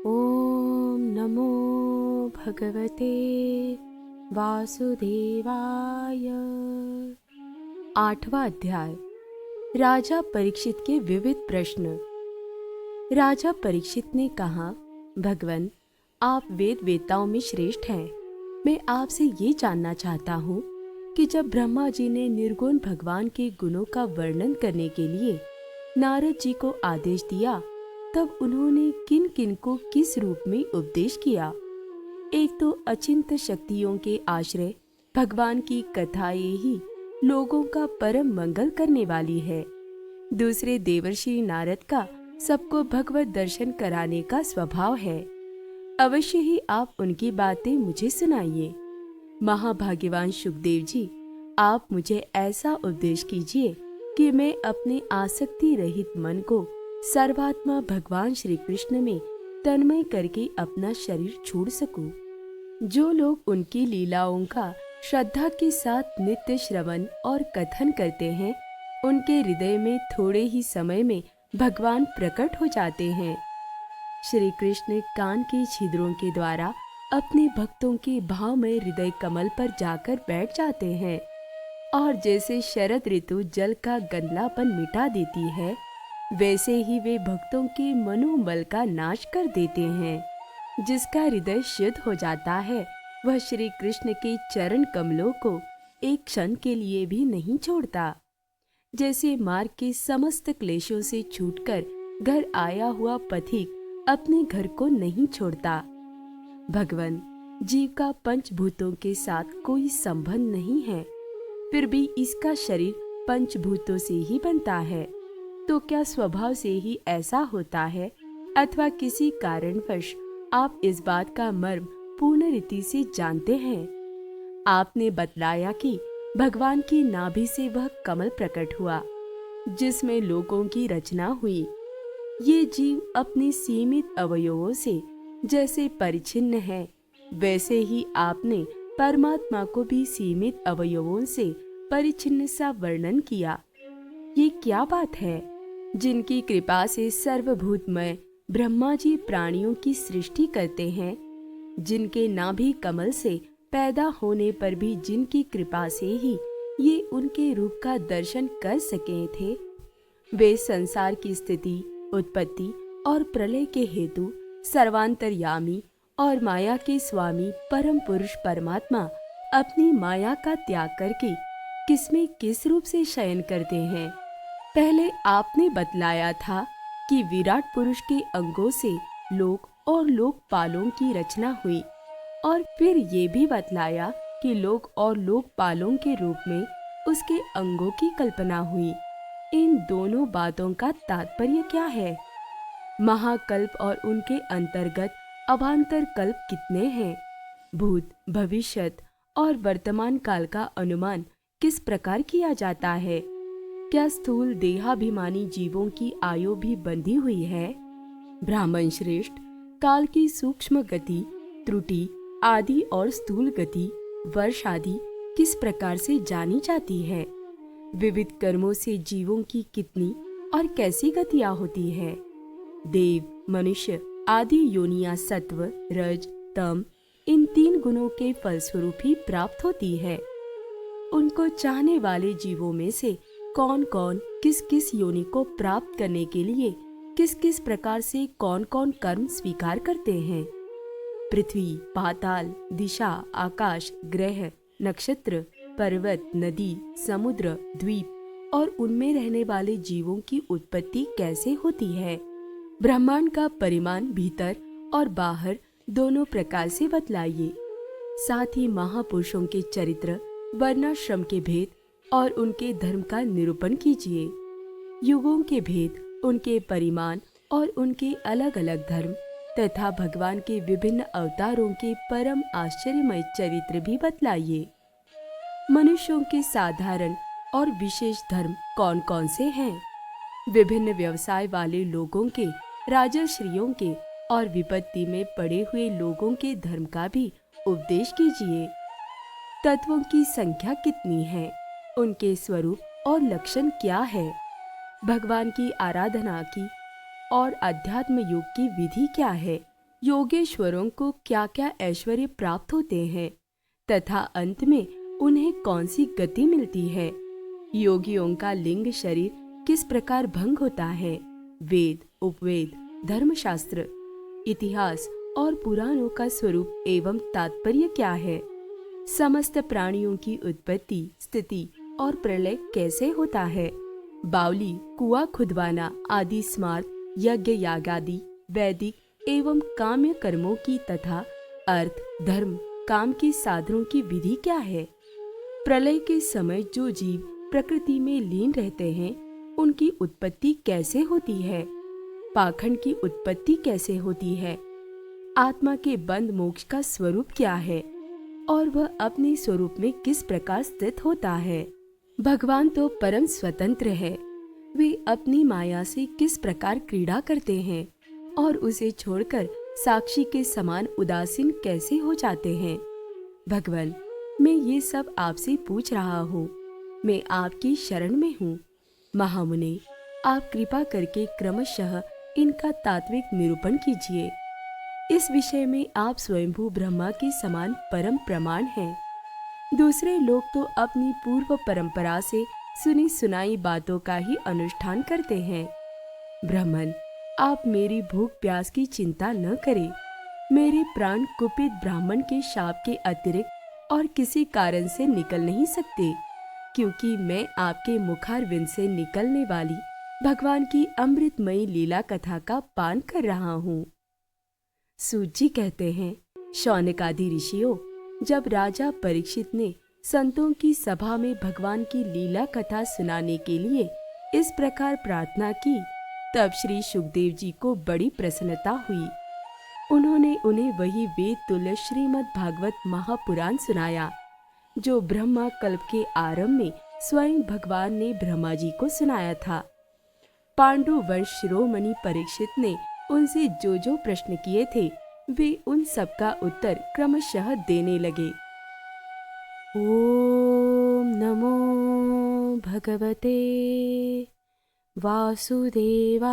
ओम नमो भगवते वासुदेवाय। आठवां अध्याय। राजा परीक्षित के विविध प्रश्न। राजा परीक्षित ने कहा, भगवन, आप वेद वेताओं में श्रेष्ठ हैं। मैं आपसे ये जानना चाहता हूँ कि जब ब्रह्मा जी ने निर्गुण भगवान के गुणों का वर्णन करने के लिए नारद जी को आदेश दिया, तब उन्होंने किन किन को किस रूप में उपदेश किया। एक तो अचिंत शक्तियों के आश्रय भगवान की कथाएं ही लोगों का परम मंगल करने वाली है। दूसरे देवर्षि नारद का सबको भगवत दर्शन कराने का स्वभाव है। अवश्य ही आप उनकी बातें मुझे सुनाइए। महाभाग्यवान सुखदेव जी, आप मुझे ऐसा उपदेश कीजिए कि मैं अपने आसक्ति रहित मन को सर्वात्मा भगवान श्री कृष्ण में तन्मय करके अपना शरीर छोड़ सकूं। जो लोग उनकी लीलाओं का श्रद्धा के साथ नित्य श्रवण और कथन करते हैं, उनके हृदय में थोड़े ही समय में भगवान प्रकट हो जाते हैं। श्री कृष्ण कान के छिद्रों के द्वारा अपने भक्तों के भावमय हृदय कमल पर जाकर बैठ जाते हैं, और जैसे शरद ऋतु जल का गंदलापन मिटा देती है, वैसे ही वे भक्तों के मनोबल का नाश कर देते हैं। जिसका हृदय शुद्ध हो जाता है, वह श्री कृष्ण के चरण कमलों को एक क्षण के लिए भी नहीं छोड़ता। जैसे मार्ग के समस्त क्लेशों से छूटकर घर आया हुआ पथिक अपने घर को नहीं छोड़ता। भगवान, जीव का पंचभूतों के साथ कोई संबंध नहीं है, फिर भी इसका शरीर पंचभूतों से ही बनता है। तो क्या स्वभाव से ही ऐसा होता है, अथवा किसी कारणवश आप इस बात का मर्म पूर्ण रीति से जानते हैं? आपने बतलाया कि भगवान की नाभि से वह कमल प्रकट हुआ जिसमें लोगों की रचना हुई। ये जीव अपने सीमित अवयवों से जैसे परिच्छिन्न है, वैसे ही आपने परमात्मा को भी सीमित अवयवों से परिच्छिन्न सा वर्णन किया। ये क्या बात है? जिनकी कृपा से सर्वभूतमय ब्रह्मा जी प्राणियों की सृष्टि करते हैं, जिनके नाभि कमल से पैदा होने पर भी जिनकी कृपा से ही ये उनके रूप का दर्शन कर सके थे, वे संसार की स्थिति, उत्पत्ति और प्रलय के हेतु सर्वांतर्यामी और माया के स्वामी परम पुरुष परमात्मा अपनी माया का त्याग करके किसमें किस रूप से शयन करते हैं। पहले आपने बतलाया था कि विराट पुरुष के अंगों से लोक और लोकपालों की रचना हुई, और फिर ये भी बतलाया कि लोक और लोकपालों के रूप में उसके अंगों की कल्पना हुई। इन दोनों बातों का तात्पर्य क्या है? महाकल्प और उनके अंतर्गत अवान्तर कल्प कितने हैं? भूत, भविष्यत और वर्तमान काल का अनुमान किस प्रकार किया जाता है? क्या स्थूल देहाभिमानी जीवों की आयु भी बंधी हुई है? ब्राह्मण श्रेष्ठ, काल की सूक्ष्म गति, त्रुटि आदि और स्थूल गति, वर्ष आदि किस प्रकार से जानी जाती है? विविध कर्मों से जीवों की कितनी और कैसी गतियां होती है? देव, मनुष्य आदि योनियां सत्व, रज, तम इन तीन गुणों के फलस्वरूप ही प्राप्त होती है। उनको चाहने वाले जीवों में से कौन कौन किस किस योनि को प्राप्त करने के लिए किस किस प्रकार से कौन कौन कर्म स्वीकार करते हैं? पृथ्वी, पाताल, दिशा, आकाश, ग्रह, नक्षत्र, पर्वत, नदी, समुद्र, द्वीप और उनमें रहने वाले जीवों की उत्पत्ति कैसे होती है? ब्रह्मांड का परिमाण भीतर और बाहर दोनों प्रकार से बतलाइए। साथ ही महापुरुषों के चरित्र, वर्णाश्रम के भेद और उनके धर्म का निरूपण कीजिए। युगों के भेद, उनके परिमाण और उनके अलग अलग धर्म तथा भगवान के विभिन्न अवतारों के परम आश्चर्यमय चरित्र भी बतलाइए। मनुष्यों के साधारण और विशेष धर्म कौन कौन से हैं? विभिन्न व्यवसाय वाले लोगों के, राजश्रियों के और विपत्ति में पड़े हुए लोगों के धर्म का भी उपदेश कीजिए। तत्वों की संख्या कितनी है? उनके स्वरूप और लक्षण क्या है? भगवान की आराधना की और अध्यात्म योग की विधि क्या है, योगेश्वरों को क्या क्या ऐश्वर्य प्राप्त होते हैं तथा अंत में उन्हें कौन सी गति मिलती है। योगियों का लिंग शरीर किस प्रकार भंग होता है। वेद, उपवेद, धर्मशास्त्र, इतिहास और पुराणों का स्वरूप एवं तात्पर्य क्या है। समस्त प्राणियों की उत्पत्ति, स्थिति और प्रलय कैसे होता है। बावली, कुआं खुदवाना आदि स्मार्त, यज्ञ यागादि, वैदिक एवं काम्य कर्मों की तथा अर्थ, धर्म, काम के साधनों की विधि क्या है। प्रलय के समय जो जीव प्रकृति में लीन रहते हैं उनकी उत्पत्ति कैसे होती है। पाखंड की उत्पत्ति कैसे होती है। आत्मा के बंध मोक्ष का स्वरूप क्या है और वह अपने स्वरूप में किस प्रकार स्थित होता है। भगवान तो परम स्वतंत्र है, वे अपनी माया से किस प्रकार क्रीड़ा करते हैं और उसे छोड़कर साक्षी के समान उदासीन कैसे हो जाते हैं। भगवान, मैं ये सब आपसे पूछ रहा हूँ, मैं आपकी शरण में हूँ। महामुने, आप कृपा करके क्रमशः इनका तात्विक निरूपण कीजिए। इस विषय में आप स्वयंभू ब्रह्मा के समान परम प्रमाण हैं। दूसरे लोग तो अपनी पूर्व परंपरा से सुनी सुनाई बातों का ही अनुष्ठान करते हैं। ब्राह्मण, आप मेरी भूख प्यास की चिंता न करें। मेरे प्राण कुपित ब्राह्मण के शाप के अतिरिक्त और किसी कारण से निकल नहीं सकते, क्योंकि मैं आपके मुखारविंद से निकलने वाली भगवान की अमृतमयी लीला कथा का पान कर रहा हूँ। सूत जी कहते हैं, शौनक आदि ऋषियों, जब राजा परीक्षित ने संतों की सभा में भगवान की लीला कथा सुनाने के लिए इस प्रकार प्रार्थना की, तब श्री सुखदेव जी को बड़ी प्रसन्नता हुई। उन्होंने उन्हें वही वेद तुल्य श्रीमद् भागवत महापुराण सुनाया, जो ब्रह्मा कल्प के आरंभ में स्वयं भगवान ने ब्रह्मा जी को सुनाया था। पांडु वंश शिरोमणि परीक्षित ने उनसे जो जो प्रश्न किए थे, वे उन सब का उत्तर क्रमशः देने लगे। ओम नमो भगवते वासुदेवाय।